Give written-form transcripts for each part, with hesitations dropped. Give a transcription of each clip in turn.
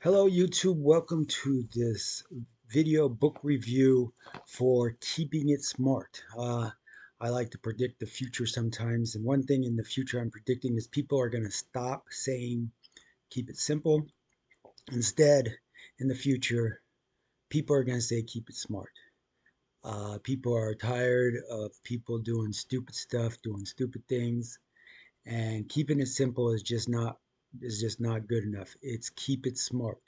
Hello YouTube, welcome to this video book review for Keeping It Smart. I like to predict the future sometimes, and one thing in the future I'm predicting is people are going to stop saying keep it simple. Instead, in the future, people are going to say keep it smart. People are tired of people doing stupid stuff, doing stupid things, and keeping it simple is just not good enough. It's keep it smart.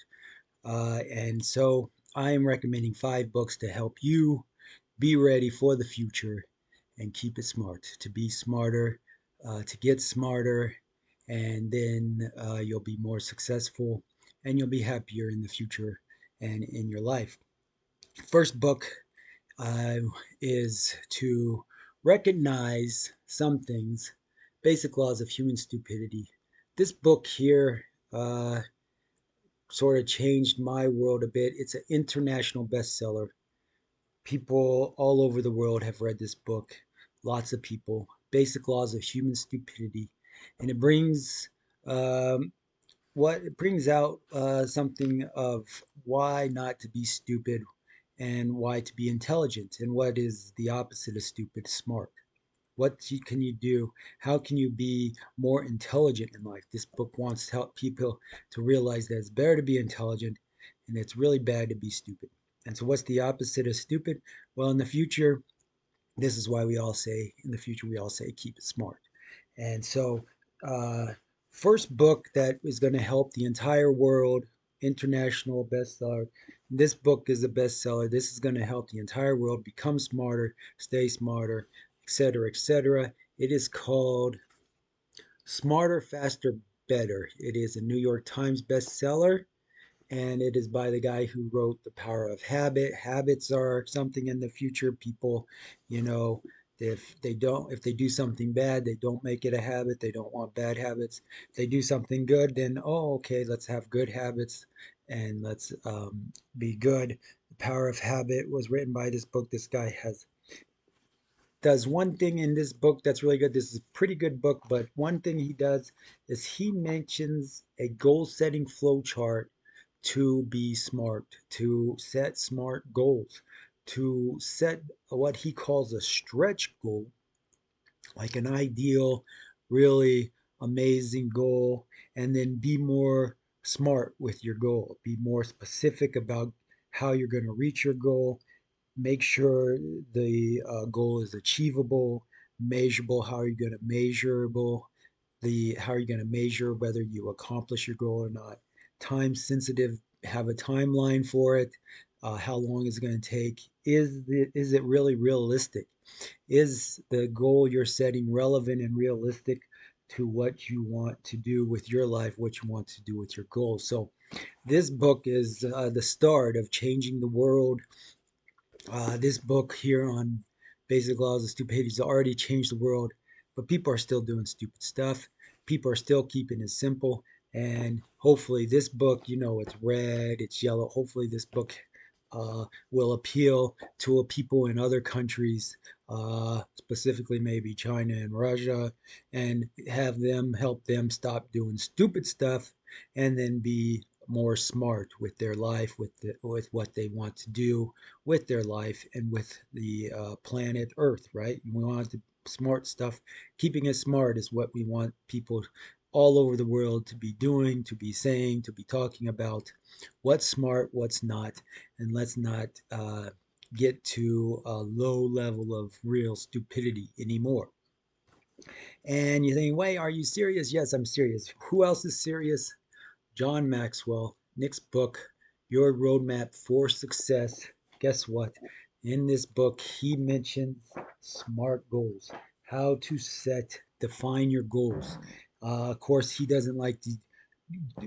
And so I am recommending 5 books to help you be ready for the future and keep it smart, to be smarter, to get smarter, and then you'll be more successful and you'll be happier in the future and in your life. First book uh, is to recognize some things, basic laws of human stupidity. This book here sort of changed my world a bit. It's an international bestseller. People all over the world have read this book. Lots of people. Basic Laws of Human Stupidity, and it brings it brings out something of why not to be stupid and why to be intelligent, and what is the opposite of stupid, smart. Can you do? How can you be more intelligent in life? This book wants to help people to realize that it's better to be intelligent and it's really bad to be stupid. And so, what's the opposite of stupid? Well, in the future, this is why in the future, we all say keep it smart. And so, uh, first book that is going to help the entire world, international bestseller. This book is a bestseller. This is going to help the entire world become smarter, stay smarter, etc., etc. It is called Smarter, Faster, Better. It is a New York Times bestseller, and it is by the guy who wrote The Power of Habit. Habits are something in the future. People, you know, if they do something bad, they don't make it a habit. They don't want bad habits. If they do something good, then oh, okay, let's have good habits and let's be good. The Power of Habit was written by this book. This guy has does one thing in this book that's really good. This is a pretty good book, but one thing he does is he mentions a goal setting flow chart to be smart, to set smart goals, to set what he calls a stretch goal, like an ideal, really amazing goal, and then be more smart with your goal. Be more specific about how you're going to reach your goal. Make sure the goal is achievable, measurable. How are you going to measurable? How are you going to measure whether you accomplish your goal or not? Time sensitive. Have a timeline for it. How long is it going to take? Is it really realistic? Is the goal you're setting relevant and realistic to what you want to do with your life, what you want to do with your goals? So this book is the start of changing the world. This book here on Basic Laws of Stupidity has already changed the world, but people are still doing stupid stuff. People are still keeping it simple. And hopefully, this book, it's red, it's yellow. Hopefully, this book will appeal to people in other countries, specifically maybe China and Russia, and help them stop doing stupid stuff and then be more smart with their life, with what they want to do with their life and with the planet Earth, right? We want the smart stuff. Keeping it smart is what we want people all over the world to be doing, to be saying, to be talking about what's smart, what's not, and let's not get to a low level of real stupidity anymore. And you're thinking, wait, are you serious? Yes, I'm serious. Who else is serious? John Maxwell, Nick's book, Your Roadmap for Success. Guess what? In this book, he mentions SMART goals, how to define your goals. Of course, he doesn't like to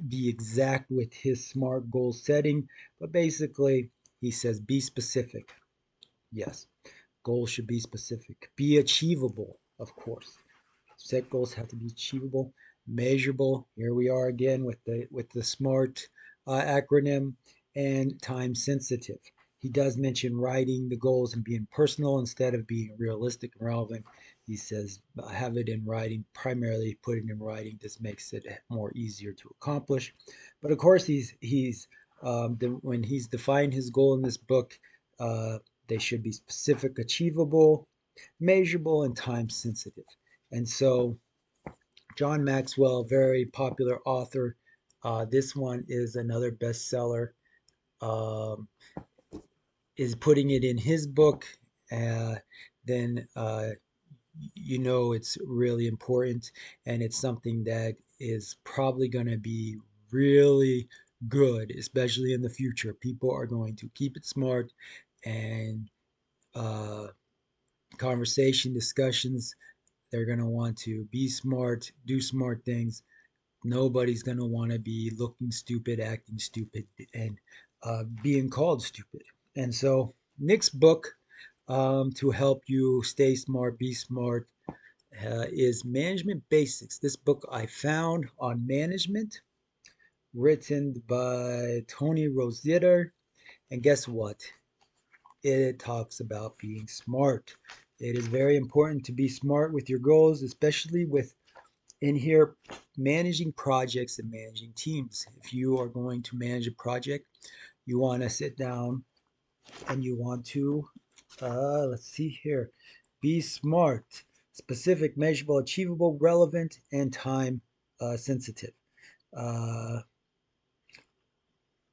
be exact with his SMART goal setting, but basically, he says be specific. Yes, goals should be specific, be achievable, of course. Set goals have to be achievable, measurable. Here we are again with the SMART acronym, and time sensitive. He does mention writing the goals and being personal instead of being realistic and relevant. he says have it in writing, primarily put it in writing. This makes it more easier to accomplish. But of course, when he's defined his goal in this book, uh, they should be specific, achievable, measurable, and time sensitive. And so John Maxwell, very popular author. This one is another bestseller. Um, is putting it in his book, uh, then you know it's really important, and it's something that is probably going to be really good, especially in the future. People are going to keep it smart, and uh, conversation discussions, they're going to want to be smart, do smart things. Nobody's going to want to be looking stupid, acting stupid, and being called stupid. And so, Nick's book, to help you stay smart, be smart, is Management Basics. This book I found on management, written by Tony Rositer. And guess what? It talks about being smart. It is very important to be smart with your goals, especially with in here managing projects and managing teams. If you are going to manage a project, you want to sit down and you want to, let's see here, be smart, specific, measurable, achievable, relevant, and time sensitive. Uh,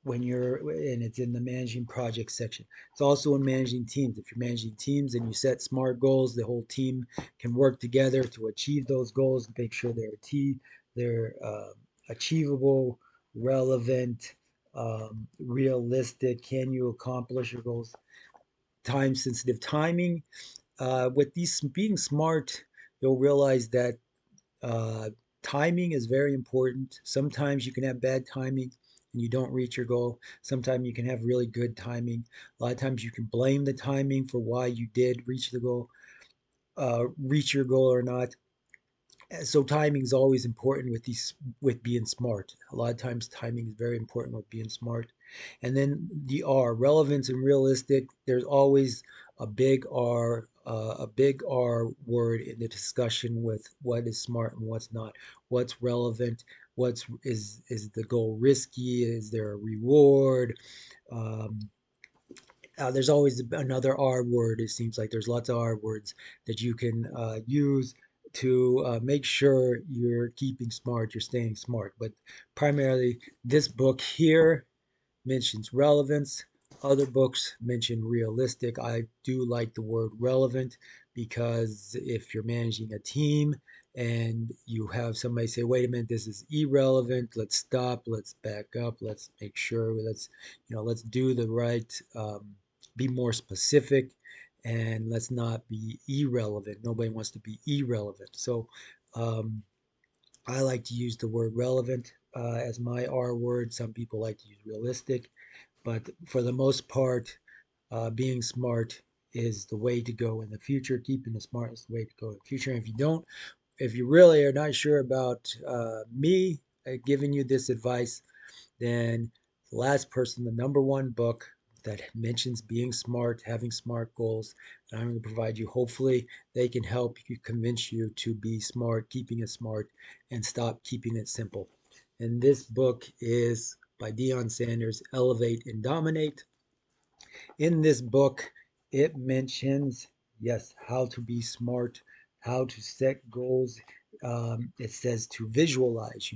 when you're, and it's in the managing projects section. It's also in managing teams. If you're managing teams and you set smart goals, the whole team can work together to achieve those goals, make sure they're achievable, relevant, realistic. Can you accomplish your goals? Time sensitive timing. With these being smart, you'll realize that uh, timing is very important. Sometimes you can have bad timing and you don't reach your goal. Sometimes you can have really good timing. A lot of times you can blame the timing for why you did reach the goal, reach your goal or not. So timing is always important with being smart. A lot of times timing is very important with being smart. And then the R, relevance and realistic. There's always a big R word in the discussion with what is smart and what's not. What's relevant? Is the goal risky? Is there a reward? Um, there's always another R word. It seems like there's lots of R words that you can use to make sure you're keeping smart, you're staying smart. But primarily, this book here mentions relevance. Other books mention realistic. I do like the word relevant because if you're managing a team and you have somebody say, wait a minute, this is irrelevant, let's stop, let's back up, let's make sure, let's do the right, be more specific, and let's not be irrelevant. Nobody wants to be irrelevant. So um, I like to use the word relevant as my R word. Some people like to use realistic. But for the most part, being smart is the way to go in the future. Keeping the smart is the way to go in the future. And if you really are not sure about me giving you this advice, then the last person, the number one book that mentions being smart, having smart goals, and I'm going to provide you. Hopefully, they can help you convince you to be smart, keeping it smart, and stop keeping it simple. And this book is by Deion Sanders, Elevate and Dominate. In this book, it mentions, yes, how to be smart, how to set goals. It says to visualize,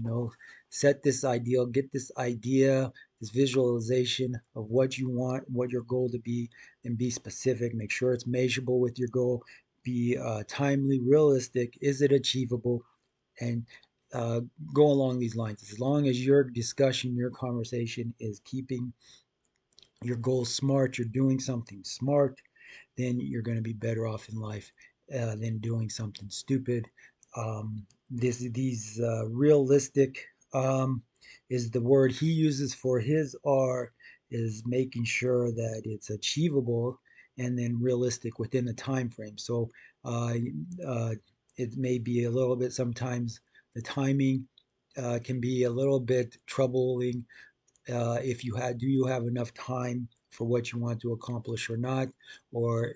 set this ideal, get this idea, this visualization of what you want, what your goal to be, and be specific. Make sure it's measurable with your goal. Be timely, realistic. Is it achievable? And uh, go along these lines. As long as your discussion, your conversation is keeping your goal smart, you're doing something smart, then you're going to be better off in life than doing something stupid. These realistic is the word he uses for his R, is making sure that it's achievable and then realistic within the time frame. So uh, uh, it may be a little bit sometimes the timing can be a little bit troubling if do you have enough time for what you want to accomplish or not, or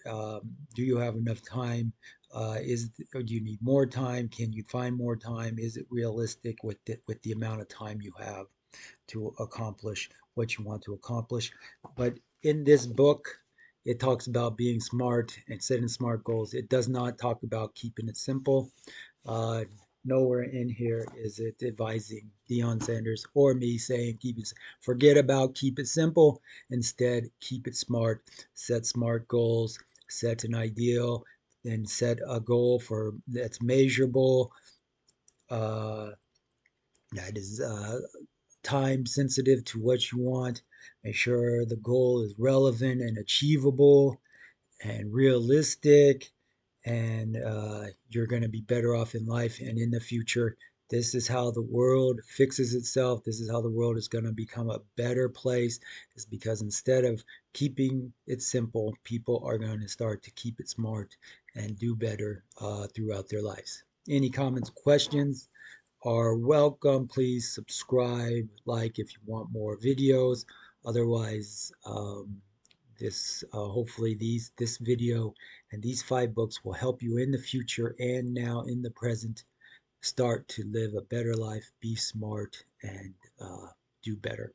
do you have enough time do you need more time? Can you find more time? Is it realistic with the amount of time you have to accomplish what you want to accomplish? But in this book, it talks about being smart and setting smart goals. It does not talk about keeping it simple. Uh, Nowhere in here is it advising Deion Sanders or me saying forget about keep it simple. Instead, keep it smart. Set smart goals. Set an ideal. Then set a goal for that's measurable. Uh, that is time sensitive to what you want. Make sure the goal is relevant and achievable and realistic, and you're going to be better off in life and in the future. This is how the world fixes itself. This is how the world is going to become a better place, is because instead of keeping it simple, people are going to start to keep it smart and do better throughout their lives. Any comments, questions are welcome. Please subscribe, like if you want more videos. Otherwise, this hopefully this video and these 5 books will help you in the future and now in the present start to live a better life, be smart, and do better.